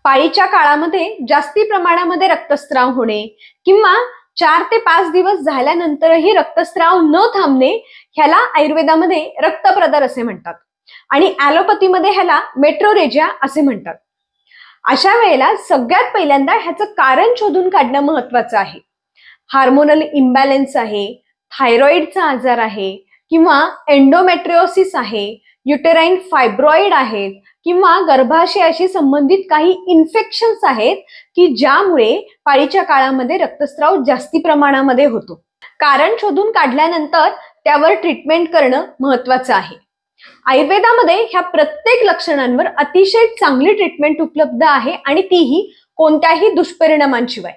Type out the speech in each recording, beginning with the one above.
पाळीच्या काळामध्ये जास्ती प्रमाणामध्ये रक्तस्राव होणे किंवा 4 ते 5 दिवस झाल्यानंतरही रक्तस्राव न थांबणे ह्याला आयुर्वेदामध्ये रक्तप्रदर असे म्हणतात आणि ॲलोपॅथीमध्ये ह्याला मेट्रोरेजिया असे म्हणतात। अशा वेळेला सगळ्यात पहिल्यांदा ह्याचं कारण शोधून काढणं महत्त्वाचं आहे। हार्मोनल इम्बॅलन्स आहे, थायरॉइडचा आजार आहे किंवा एंडोमेट्रियोसिस आहे, युटेराइन फायब्रॉइड आहेत किंवा गर्भाशयाशी संबंधित काही इन्फेक्शन्स आहेत की ज्यामुळे पाळीच्या काळामध्ये रक्तस्राव जास्ती प्रमाणामध्ये होतो। कारण शोधून काढल्यानंतर त्यावर ट्रीटमेंट करणं महत्त्वाचं आहे। आयुर्वेदामध्ये ह्या प्रत्येक लक्षणांवर अतिशय चांगली ट्रीटमेंट उपलब्ध आहे आणि तीही कोणत्याही दुष्परिणामांशिवाय।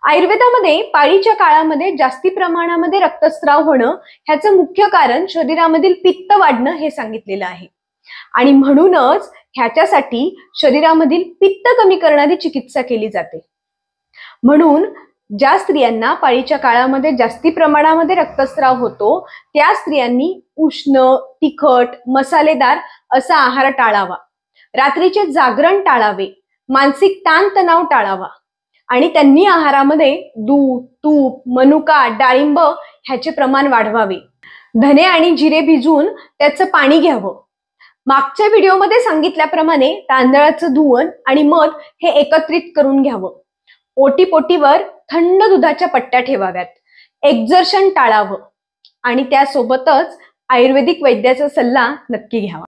आयुर्वेदामध्ये पाळीच्या काळामध्ये जास्ती प्रमाणामध्ये रक्तस्राव होणं ह्याचं मुख्य कारण शरीरामधील पित्त वाढणं हे सांगितलेलं आहे आणि म्हणूनच ह्याच्यासाठी शरीरामधील पित्त कमी करणारी चिकित्सा केली जाते। म्हणून ज्या स्त्रियांना पाळीच्या काळामध्ये जास्ती प्रमाणामध्ये रक्तस्राव होतो त्या स्त्रियांनी उष्ण, तिखट, मसालेदार असा आहार टाळावा, रात्रीचे जागरण टाळावे, मानसिक ताणतणाव टाळावा आणि त्यांनी आहारामध्ये दूध, तूप, मनुका, डाळिंब ह्याचे प्रमाण वाढवावे। धने आणि जिरे भिजवून त्याचं पाणी घ्यावं। मागच्या व्हिडिओमध्ये सांगितल्याप्रमाणे तांदळाचं धुवन आणि मध हे एकत्रित करून घ्यावं। ओटीपोटीवर थंड दुधाच्या पट्ट्या ठेवाव्यात। एक्झर्शन टाळावं आणि त्यासोबतच आयुर्वेदिक वैद्याचा सल्ला नक्की घ्यावा।